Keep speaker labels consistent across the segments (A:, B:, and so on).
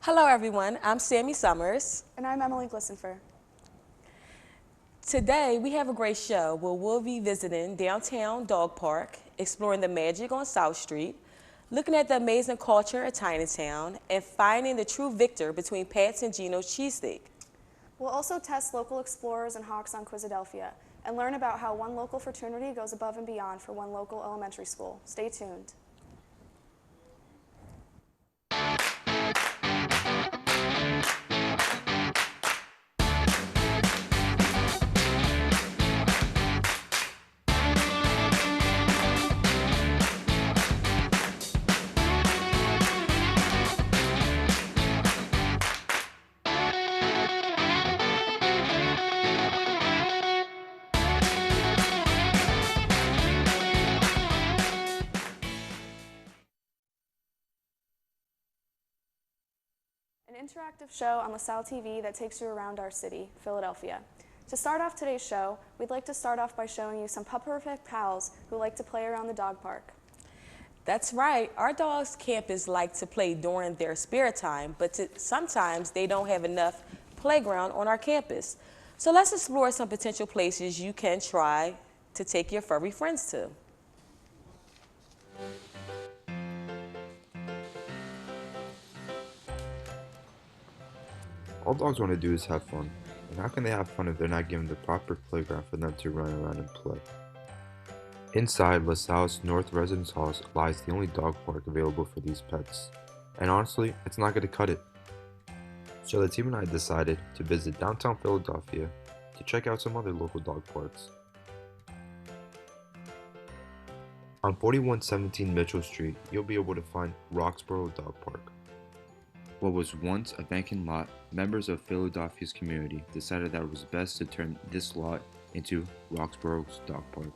A: Hello everyone, I'm Sammy Summers.
B: And I'm Emily Glissenfer.
A: Today we have a great show where we'll be visiting downtown Dog Park, exploring the magic on South Street, looking at the amazing culture of Chinatown, and finding the true victor between Pat's and Gino's cheesesteak.
B: We'll also test local explorers and hawks on Quizzadelphia and learn about how one local fraternity goes above and beyond for one local elementary school. Stay tuned. An interactive show on Salle TV that takes you around our city, Philadelphia. To start off today's show, we'd like to start off by showing you some pup-perfect pals who like to play around the dog park.
A: That's right, our dogs' campus like to play during their spare time, but sometimes they don't have enough playground on our campus. So let's explore some potential places you can try to take your furry friends to.
C: All dogs want to do is have fun, and how can they have fun if they're not given the proper playground for them to run around and play? Inside LaSalle's North Residence Halls lies the only dog park available for these pets, and honestly, it's not going to cut it. So the team and I decided to visit downtown Philadelphia to check out some other local dog parks. On 4117 Mitchell Street, you'll be able to find Roxborough Dog Park. What was once a vacant lot, members of Philadelphia's community decided that it was best to turn this lot into Roxborough's Dog Park.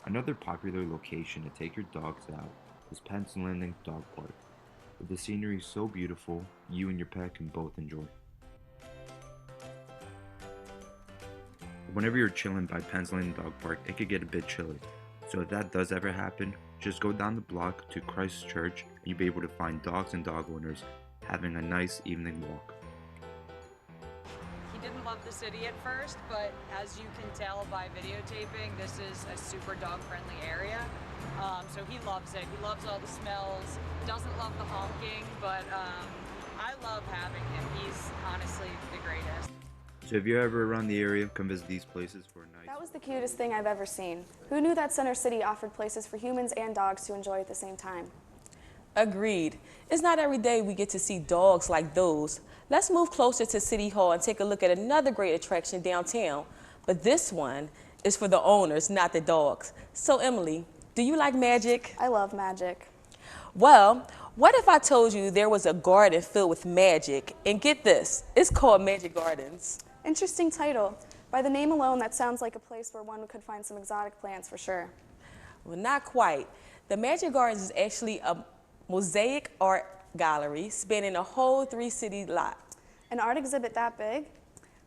C: Another popular location to take your dogs out is Penn's Landing Dog Park, where the scenery is so beautiful you and your pet can both enjoy. Whenever you're chilling by Penn's Landing Dog Park, it could get a bit chilly. So if that does ever happen, just go down the block to Christ Church and you'll be able to find dogs and dog owners having a nice evening walk.
D: He didn't love the city at first, but as you can tell by videotaping, this is a super dog-friendly area. So he loves it. He loves all the smells, doesn't love the honking, but I love having him. He's honestly the greatest.
C: So if you're ever around the area, come visit these places for a night.
B: That was the cutest thing I've ever seen. Who knew that Center City offered places for humans and dogs to enjoy at the same time?
A: Agreed. It's not every day we get to see dogs like those. Let's move closer to City Hall and take a look at another great attraction downtown. But this one is for the owners, not the dogs. So Emily, do you like magic?
B: I love magic.
A: Well, what if I told you there was a garden filled with magic? And get this, it's called Magic Gardens.
B: Interesting title. By the name alone, that sounds like a place where one could find some exotic plants for sure.
A: Well, not quite. The Magic Gardens is actually a mosaic art gallery spanning a whole three-city lot.
B: An art exhibit that big?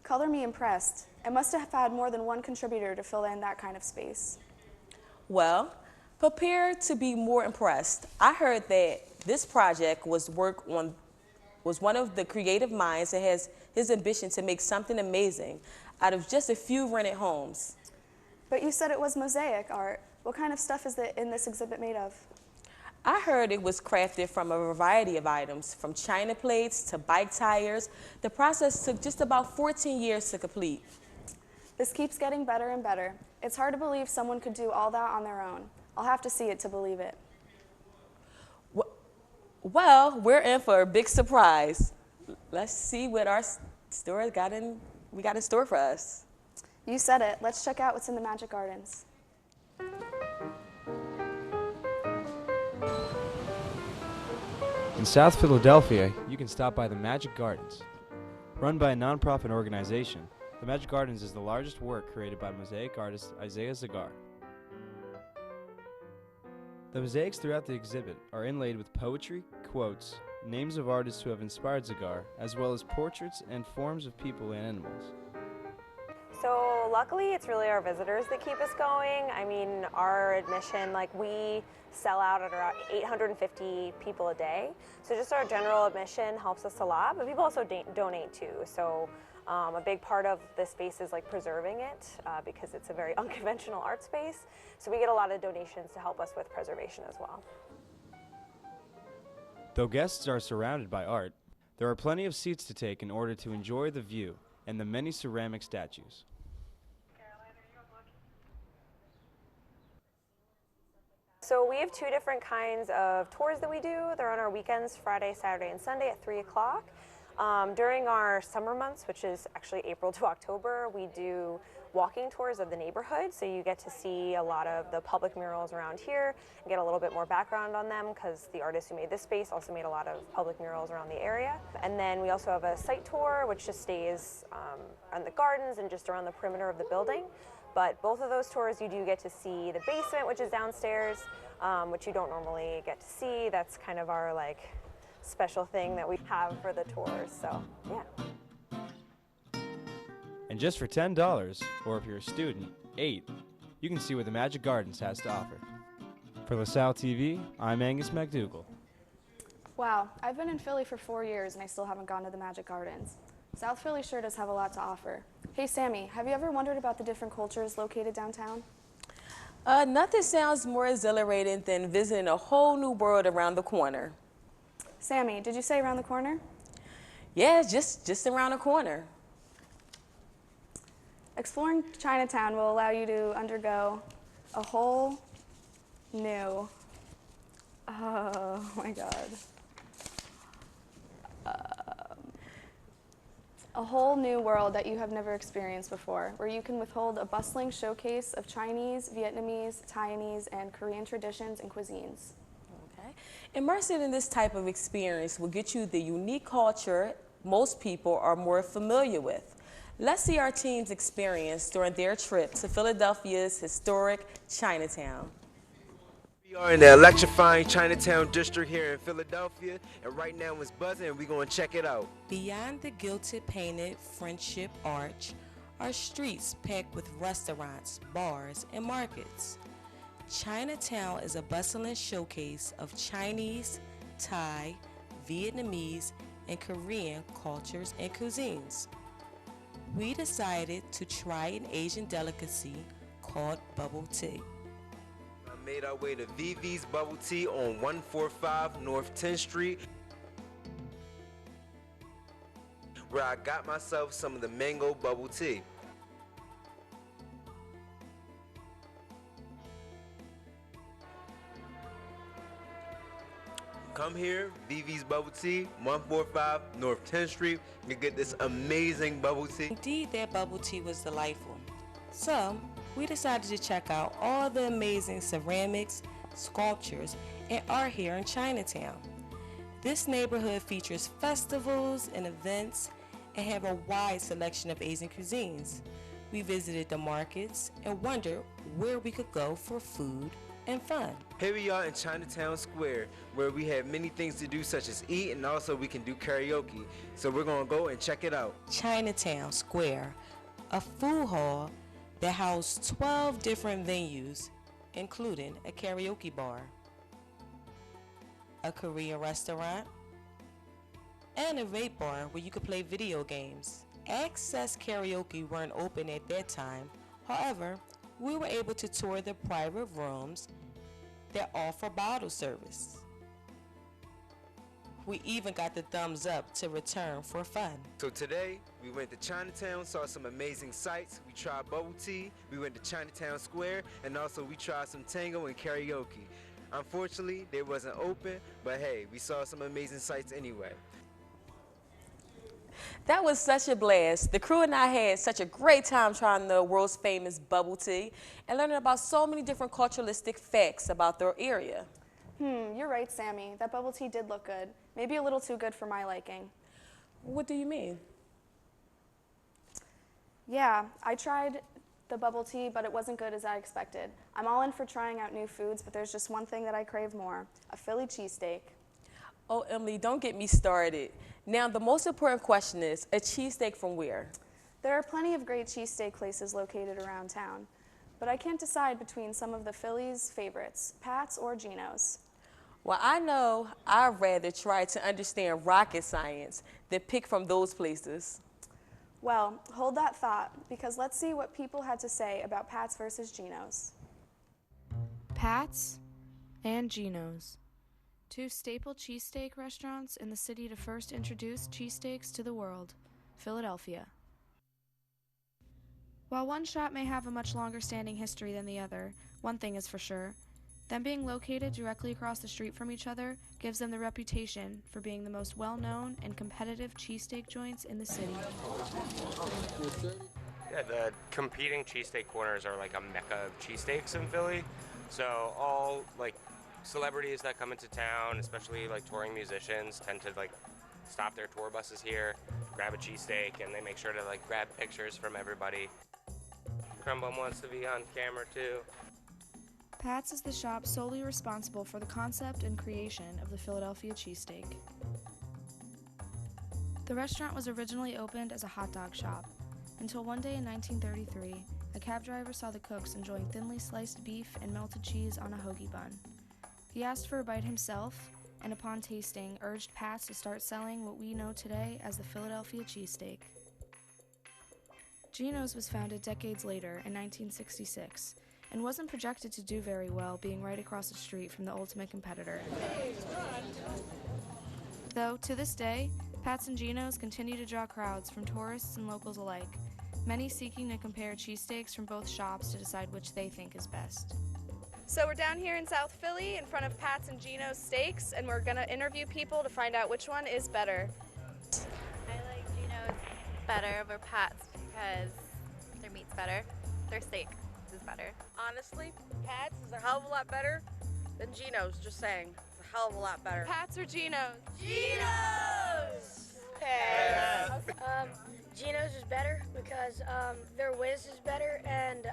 B: Color me impressed. It must have had more than one contributor to fill in that kind of space.
A: Well, prepare to be more impressed. I heard that this project was one of the creative minds that has his ambition to make something amazing out of just a few rented homes.
B: But you said it was mosaic art. What kind of stuff is in this exhibit made of?
A: I heard it was crafted from a variety of items, from china plates to bike tires. The process took just about 14 years to complete.
B: This keeps getting better and better. It's hard to believe someone could do all that on their own. I'll have to see it to believe it.
A: Well, we're in for a big surprise. Let's see what our store got in store for us.
B: You said it. Let's check out what's in the Magic Gardens.
E: In South Philadelphia, you can stop by the Magic Gardens. Run by a nonprofit organization, the Magic Gardens is the largest work created by mosaic artist Isaiah Zagar. The mosaics throughout the exhibit are inlaid with poetry, quotes, names of artists who have inspired Zagar, as well as portraits and forms of people and animals.
F: So luckily it's really our visitors that keep us going. I mean, our admission, like we sell out at around 850 people a day. So just our general admission helps us a lot, but people also donate too. So a big part of the space is like preserving it because it's a very unconventional art space. So we get a lot of donations to help us with preservation as well.
E: Though guests are surrounded by art, there are plenty of seats to take in order to enjoy the view and the many ceramic statues.
F: So we have 2 different kinds of tours that we do. They're on our weekends, Friday, Saturday, and Sunday at 3 o'clock. During our summer months, which is actually April to October, we do walking tours of the neighborhood. So you get to see a lot of the public murals around here and get a little bit more background on them because the artist who made this space also made a lot of public murals around the area. And then we also have a site tour, which just stays on the gardens and just around the perimeter of the building. But both of those tours, you do get to see the basement, which is downstairs, which you don't normally get to see. That's kind of our like special thing that we have for the tours. So yeah.
E: And just for $10, or if you're a student, $8, you can see what the Magic Gardens has to offer. For LaSalle TV, I'm Angus McDougall.
B: Wow, I've been in Philly for 4 years and I still haven't gone to the Magic Gardens. South Philly sure does have a lot to offer. Hey Sammy, have you ever wondered about the different cultures located downtown?
A: Nothing sounds more exhilarating than visiting a whole new world around the corner.
B: Sammy, did you say around the corner?
A: Yeah, just around the corner.
B: Exploring Chinatown will allow you to undergo a whole new, oh my God, a whole new world that you have never experienced before, where you can withhold a bustling showcase of Chinese, Vietnamese, Taiwanese, and Korean traditions and cuisines.
A: Okay. Immersing in this type of experience will get you the unique culture most people are more familiar with. Let's see our team's experience during their trip to Philadelphia's historic Chinatown.
G: We are in the electrifying Chinatown district here in Philadelphia, and right now it's buzzing and we're going to check it out.
A: Beyond the gilded painted Friendship Arch are streets packed with restaurants, bars, and markets. Chinatown is a bustling showcase of Chinese, Thai, Vietnamese, and Korean cultures and cuisines. We decided to try an Asian delicacy called bubble tea.
G: I made our way to VV's Bubble Tea on 145 North 10th Street, where I got myself some of the mango bubble tea. Come here, VV's Bubble Tea, 145 North 10th Street. You get this amazing bubble tea.
A: Indeed, that bubble tea was delightful. So, we decided to check out all the amazing ceramics, sculptures, and art here in Chinatown. This neighborhood features festivals and events and have a wide selection of Asian cuisines. We visited the markets and wondered where we could go for food and fun.
G: Here we are in Chinatown Square, where we have many things to do such as eat, and also we can do karaoke. So we're gonna go and check it out.
A: Chinatown Square, a food hall that housed 12 different venues, including a karaoke bar, a Korean restaurant, and a vape bar where you could play video games. Access karaoke weren't open at that time. However, we were able to tour the private rooms that offer bottle service. We even got the thumbs up to return for fun.
G: So today, we went to Chinatown, saw some amazing sights. We tried bubble tea, we went to Chinatown Square, and also we tried some tango and karaoke. Unfortunately, they wasn't open, but hey, we saw some amazing sights anyway.
A: That was such a blast. The crew and I had such a great time trying the world's famous bubble tea and learning about so many different culturalistic facts about their area.
B: You're right, Sammy. That bubble tea did look good. Maybe a little too good for my liking.
A: What do you mean?
B: Yeah, I tried the bubble tea, but it wasn't good as I expected. I'm all in for trying out new foods, but there's just one thing that I crave more, a Philly cheesesteak.
A: Oh, Emily, don't get me started. Now, the most important question is, a cheesesteak from where?
B: There are plenty of great cheesesteak places located around town, but I can't decide between some of the Philly's favorites, Pat's or Geno's.
A: Well, I know I'd rather try to understand rocket science than pick from those places.
B: Well, hold that thought, because let's see what people had to say about Pat's versus Geno's. Pat's and Geno's, two staple cheesesteak restaurants in the city to first introduce cheesesteaks to the world, Philadelphia. While one shop may have a much longer standing history than the other, one thing is for sure. Them being located directly across the street from each other gives them the reputation for being the most well-known and competitive cheesesteak joints in the city.
H: Yeah, the competing cheesesteak corners are like a mecca of cheesesteaks in Philly. So all like celebrities that come into town, especially like touring musicians, tend to like stop their tour buses here, grab a cheesesteak, and they make sure to like grab pictures from everybody. Crumbum wants to be on camera too.
B: Pat's is the shop solely responsible for the concept and creation of the Philadelphia cheesesteak. The restaurant was originally opened as a hot dog shop, until one day in 1933, a cab driver saw the cooks enjoying thinly sliced beef and melted cheese on a hoagie bun. He asked for a bite himself, and upon tasting, urged Pat's to start selling what we know today as the Philadelphia cheesesteak. Geno's was founded decades later in 1966, and wasn't projected to do very well, being right across the street from the ultimate competitor. Though, to this day, Pat's and Geno's continue to draw crowds from tourists and locals alike, many seeking to compare cheesesteaks from both shops to decide which they think is best. So we're down here in South Philly in front of Pat's and Geno's Steaks, and we're gonna interview people to find out which one is better.
I: I like Geno's better over Pat's because their meat's better, their steak is better.
J: Honestly, Pat's is a hell of a lot better than Geno's, just saying. It's a hell of a lot better.
B: Pat's or Geno's?
J: Geno's!
B: Pat's!
K: Geno's is better because their whiz is better and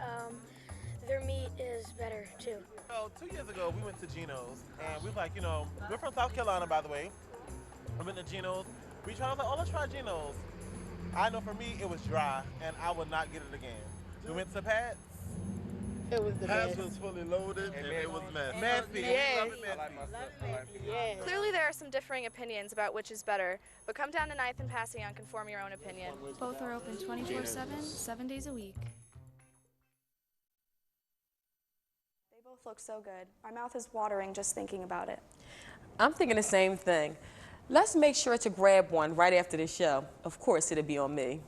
K: their meat is better too.
L: So 2 years ago, we went to Geno's and we were like, we're from South Carolina, by the way. We went to Geno's. We tried, I was like, let's try Geno's. I know for me, it was dry and I would not get it again. We went to Pat's.
J: It was the
L: Pat's
J: best.
L: was fully loaded and it was messy.
J: Messy.
L: Yes.
J: Yes.
B: Clearly there are some differing opinions about which is better, but come down to 9th and Passyunk and form your own opinion. Both are open 24/7, 7 days a week. They both look so good. My mouth is watering just thinking about it.
A: I'm thinking the same thing. Let's make sure to grab one right after the show. Of course, it'll be on me.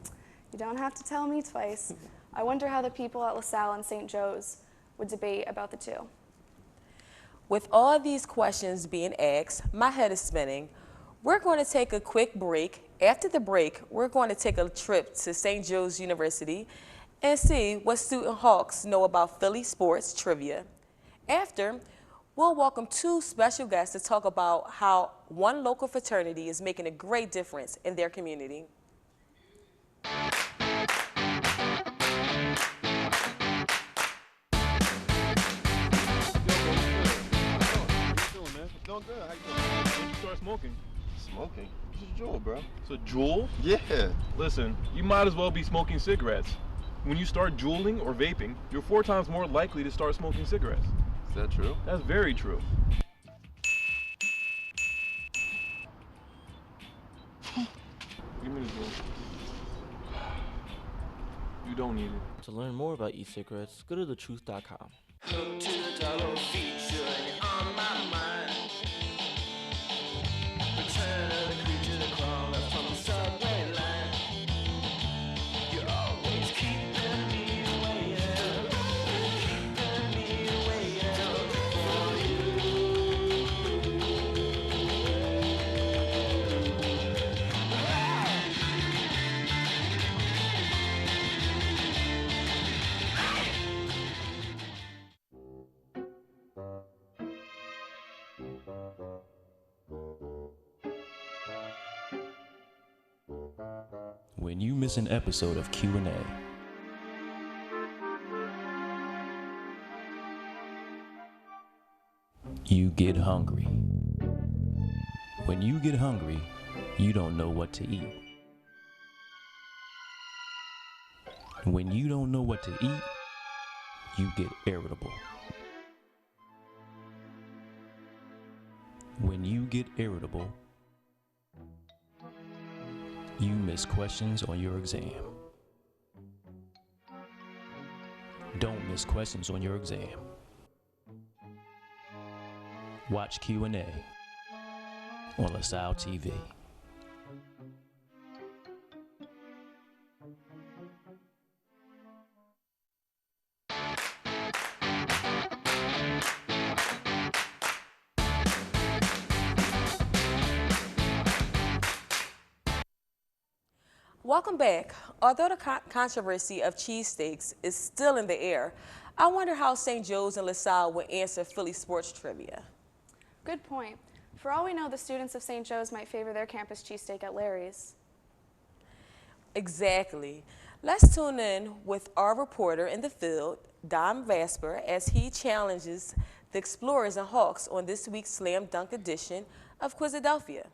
B: You don't have to tell me twice. I wonder how the people at LaSalle and St. Joe's would debate about the two.
A: With all these questions being asked, my head is spinning. We're going to take a quick break. After the break, we're going to take a trip to St. Joe's University and see what student hawks know about Philly sports trivia. After, we'll welcome two special guests to talk about how one local fraternity is making a great difference in their community.
M: Doing good. How you doing?
N: When you start smoking?
M: Smoking? It's a Juul, bro.
N: It's a Juul?
M: Yeah.
N: Listen, you might as well be smoking cigarettes. When you start juuling or vaping, you're 4 times more likely to start smoking cigarettes.
M: Is that true?
N: That's very true. Give me the Juul. You don't need it.
O: To learn more about e-cigarettes, go to thetruth.com.
P: Hook to the double feature and you're on my mind. Return of the creature that crawled up from the subway line. You're always keeping me waiting, keeping me waiting for you.
O: When you miss an episode of Q&A, you get hungry. When you get hungry, you don't know what to eat. When you don't know what to eat, you get irritable. When you get irritable, you miss questions on your exam. Don't miss questions on your exam. Watch Q&A on LaSalle TV.
A: Welcome back. Although the controversy of cheesesteaks is still in the air, I wonder how St. Joe's and LaSalle would answer Philly sports trivia.
B: Good point. For all we know, the students of St. Joe's might favor their campus cheesesteak at Larry's.
A: Exactly. Let's tune in with our reporter in the field, Don Vasper, as he challenges the Explorers and Hawks on this week's Slam Dunk edition of Quizadelphia.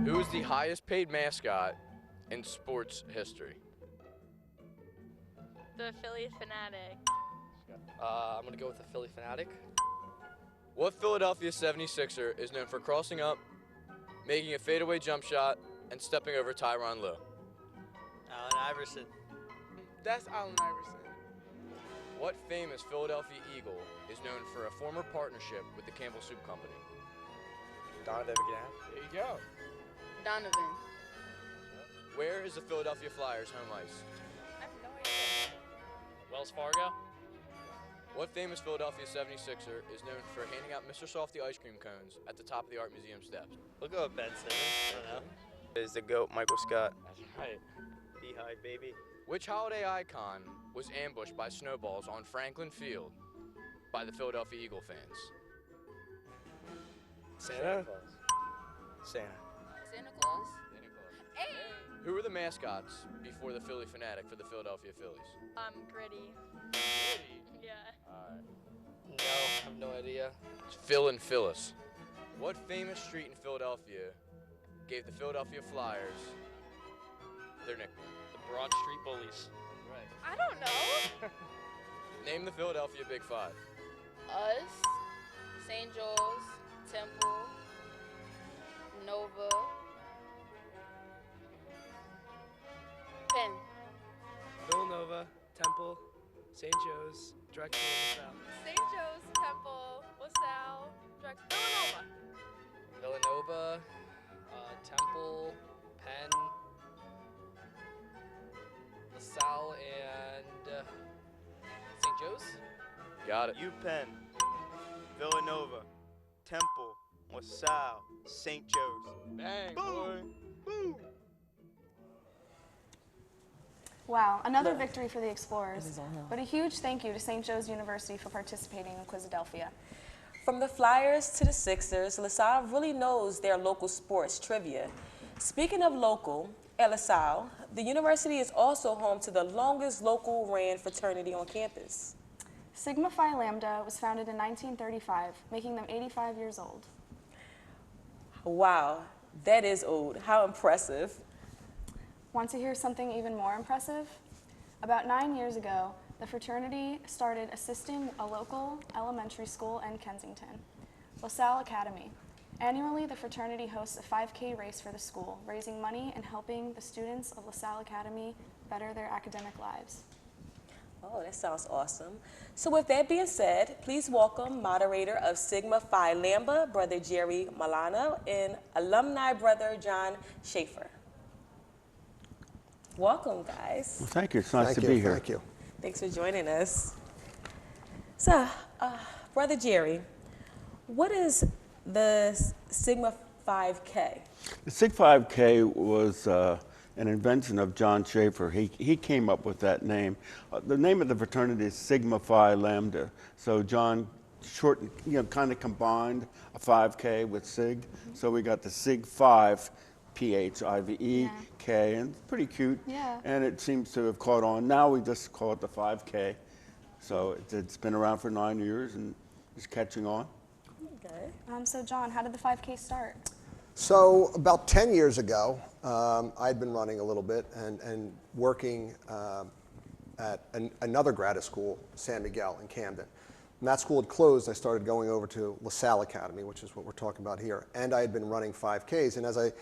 Q: Who is the highest paid mascot in sports history?
I: The Philly Fanatic.
Q: I'm going to go with the Philly Fanatic. What Philadelphia 76er is known for crossing up, making a fadeaway jump shot, and stepping over Tyronn Lue?
R: Allen Iverson.
S: That's Allen Iverson.
Q: What famous Philadelphia Eagle is known for a former partnership with the Campbell Soup Company?
R: Donovan McNabb.
Q: There you go.
J: Donovan.
Q: Where is the Philadelphia Flyers' home ice?
J: I have no idea.
Q: Wells Fargo. What famous Philadelphia 76er is known for handing out Mr. Softy ice cream cones at the top of the Art Museum steps?
R: We'll go with Ben Simmons. I don't know. Is the GOAT Michael Scott.
Q: That's right.
R: Beehive, baby.
Q: Which holiday icon was ambushed by snowballs on Franklin Field by the Philadelphia Eagle fans?
R: Santa? Santa.
J: Santa Claus? Hey!
Q: Who were the mascots before the Philly Fanatic for the Philadelphia Phillies?
I: Gritty.
Q: Gritty?
I: Yeah.
R: No, I have no idea.
Q: It's Phil and Phyllis. What famous street in Philadelphia gave the Philadelphia Flyers their nickname?
R: The Broad Street Bullies.
Q: Right.
J: I don't know.
Q: Name the Philadelphia Big Five.
J: Us, St. Joe's, Temple, Nova, Penn.
R: Villanova, Temple, St. Joe's, Drexel, LaSalle.
J: St. Joe's, Temple, LaSalle, Drexel, Villanova.
R: Villanova, Temple, Penn, LaSalle, and St. Joe's?
Q: Got it.
T: UPenn, Villanova, Temple, LaSalle, St. Joe's.
Q: Bang,
T: Boom.
Q: boy.
T: Boom.
B: Wow, another victory for the Explorers. But a huge thank you to St. Joe's University for participating in Quizadelphia.
A: From the Flyers to the Sixers, LaSalle really knows their local sports trivia. Speaking of local, at LaSalle, the university is also home to the longest local ran fraternity on campus.
B: Sigma Phi Lambda was founded in 1935, making them 85 years old.
A: Wow, that is old. How impressive.
B: Want to hear something even more impressive? About 9 years ago, the fraternity started assisting a local elementary school in Kensington, LaSalle Academy. Annually, the fraternity hosts a 5K race for the school, raising money and helping the students of LaSalle Academy better their academic lives.
A: Oh, that sounds awesome. So with that being said, please welcome moderator of Sigma Phi Lambda, Brother Jerry Milano, and alumni brother John Schaefer. Welcome, guys.
U: Well, thank you. It's nice to be here.
V: Thank you.
A: Thanks for joining us. So, Brother Jerry, what is the Sigma 5K?
U: The Sig 5K was an invention of John Schaefer. He came up with that name. The name of the fraternity is Sigma Phi Lambda. So John shortened, kind of combined a 5K with Sig. So we got the Sig 5, P-H-I-V-E-K, and it's pretty cute.
B: Yeah.
U: And it seems to have caught on. Now we just call it the 5K. So it's been around for 9 years and it's catching on.
A: Okay.
B: So John, how did the 5K start?
D: So about 10 years ago, I'd been running a little bit and working at another graduate school, San Miguel in Camden. When that school had closed, I started going over to Salle Academy, which is what we're talking about here. And I had been running 5Ks. And as I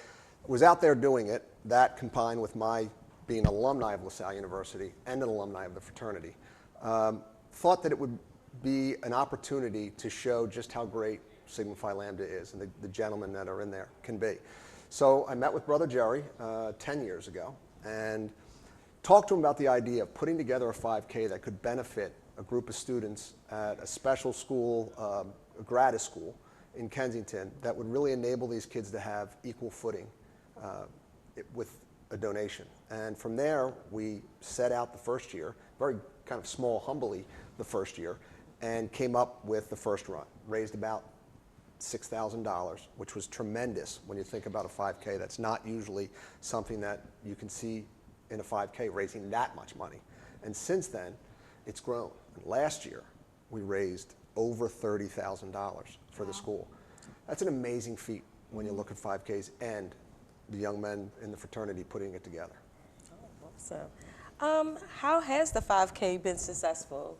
D: was out there doing it, that combined with my being an alumni of LaSalle University and an alumni of the fraternity, thought that it would be an opportunity to show just how great Sigma Phi Lambda is and the gentlemen that are in there can be. So I met with Brother Jerry 10 years ago and talked to him about the idea of putting together a 5K that could benefit a group of students at a special school, a graduate school in Kensington that would really enable these kids to have equal footing with a donation. And from there, we set out the first year, very kind of small, humbly, the first year, and came up with the first run. Raised about $6,000, which was tremendous when you think about a 5K. That's not usually something that you can see in a 5K, raising that much money. And since then, it's grown. And last year, we raised over $30,000 for the school. That's an amazing feat when you look at 5Ks and the young men in the fraternity putting it together.
A: Awesome. How has the 5K been successful?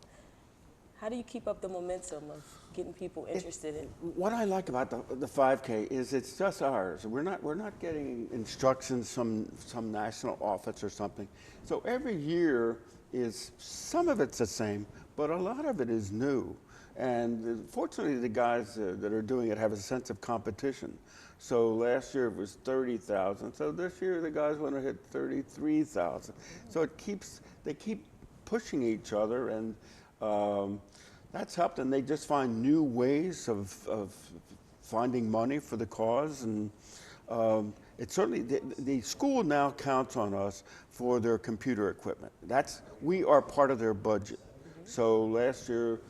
A: How do you keep up the momentum of getting people interested in?
U: What I like about the 5K is it's just ours. We're not getting instructions from some national office or something. So every year is, some of it's the same, but a lot of it is new. And fortunately, the guys that are doing it have a sense of competition. So last year it was 30,000. So this year the guys want to hit 33,000. So they keep pushing each other, and that's helped. And they just find new ways of finding money for the cause. And it's certainly, the school now counts on us for their computer equipment. We are part of their budget. So last year,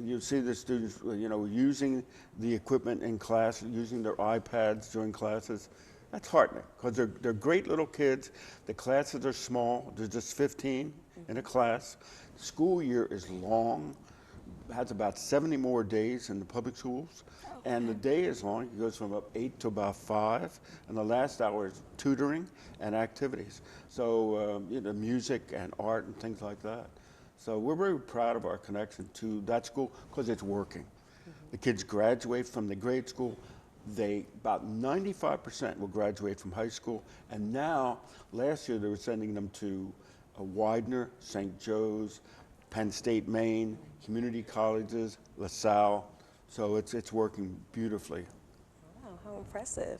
U: you see the students, using the equipment in class, using their iPads during classes. That's heartening, because they're great little kids. The classes are small. There's just 15 in a class. School year is long. It has about 70 more days in the public schools. And the day is long. It goes from about 8 to about 5. And the last hour is tutoring and activities. So, music and art and things like that. So we're very proud of our connection to that school because it's working. The kids graduate from the grade school. About 95% will graduate from high school. And now, last year, they were sending them to Widener, St. Joe's, Penn State, Maine, community colleges, LaSalle. So it's working beautifully.
B: Wow, how impressive.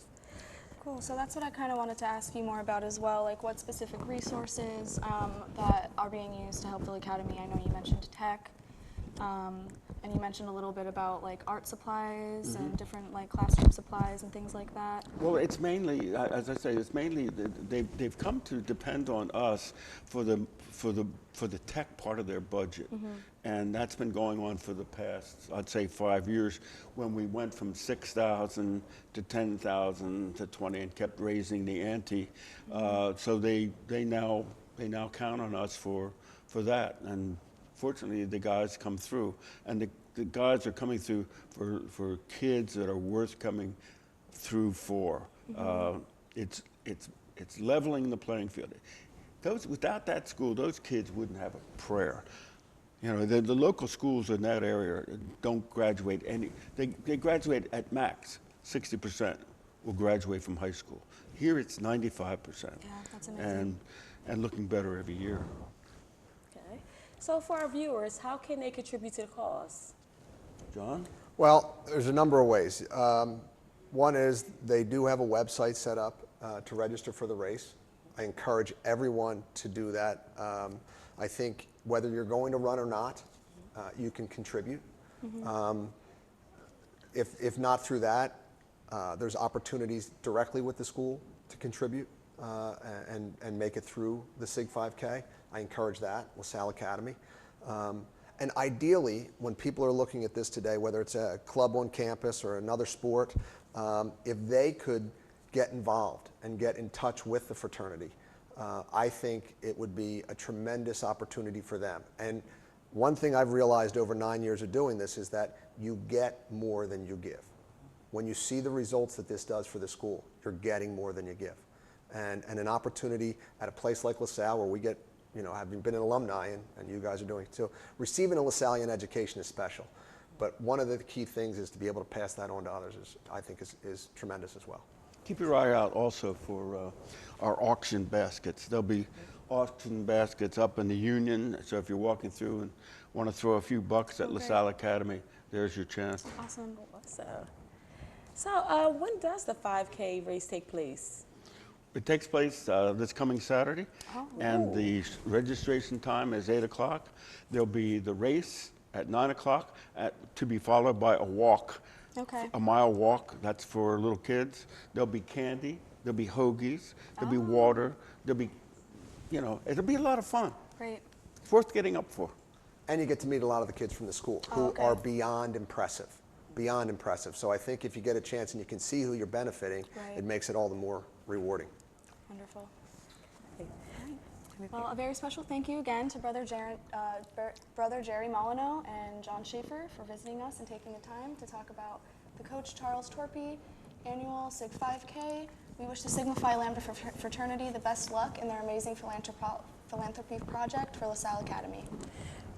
B: Cool, so that's what I kind of wanted to ask you more about as well, like what specific resources that are being used to help Philly Academy. I know you mentioned tech, and you mentioned a little bit about like art supplies and different like classroom supplies and things like that.
U: Well, it's mainly, as I say, it's mainly they've come to depend on us for the tech part of their budget. And that's been going on for the past, I'd say, 5 years, when we went from 6,000 to 10,000 to 20 and kept raising the ante. So they now count on us for that. And fortunately, the guys come through, and the guys are coming through for kids that are worth coming through for. It's leveling the playing field. Without that school, those kids wouldn't have a prayer. The local schools in that area don't graduate they graduate at max. 60% will graduate from high school. Here it's 95%.
B: Yeah, that's amazing.
U: And looking better every year.
A: Okay. So for our viewers, how can they contribute to the cause?
U: John?
D: Well, there's a number of ways. One is they do have a website set up to register for the race. I encourage everyone to do that. I think whether you're going to run or not, you can contribute. If not through that, there's opportunities directly with the school to contribute and make it through the SIG 5K. I encourage that, LaSalle Academy. And ideally, when people are looking at this today, whether it's a club on campus or another sport, if they could get involved and get in touch with the fraternity, I think it would be a tremendous opportunity for them. And one thing I've realized over 9 years of doing this is that you get more than you give. when you see the results that this does for the school, you're getting more than you give. And an opportunity at a place like LaSalle where we get, having been an alumni, and you guys are doing it too, receiving a LaSallian education is special. But one of the key things is to be able to pass that on to others, I think is tremendous as well.
U: Keep your eye out also for our auction baskets. There'll be auction baskets up in the Union, so if you're walking through and want to throw a few bucks at LaSalle Academy, there's your chance.
A: Awesome. So when does the 5K race take place?
U: It takes place this coming Saturday, and the registration time is 8 o'clock. There'll be the race at 9 o'clock, to be followed by a walk.
C: Okay.
U: A mile walk, that's for little kids. There'll be candy, there'll be hoagies, there'll be water, there'll be, it'll be a lot of fun.
C: Great.
U: It's worth getting up for.
D: And you get to meet a lot of the kids from the school who are beyond impressive. Beyond impressive. So I think if you get a chance and you can see who you're benefiting, it makes it all the more rewarding.
C: Wonderful. Well, a very special thank you again to Brother Jerry Molyneux and John Schaefer for visiting us and taking the time to talk about the Coach Charles Torpy annual SIG 5K. We wish the Sigma Phi Lambda fraternity the best luck in their amazing philanthropy project for LaSalle Academy.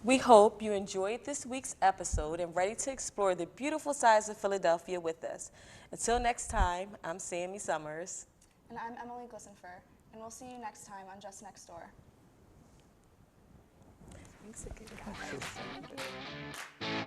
A: We hope you enjoyed this week's episode and ready to explore the beautiful sides of Philadelphia with us. Until next time, I'm Sammy Summers.
C: And I'm Emily Glissenfer. And we'll see you next time on Just Next Door.
A: Thanks again, guys.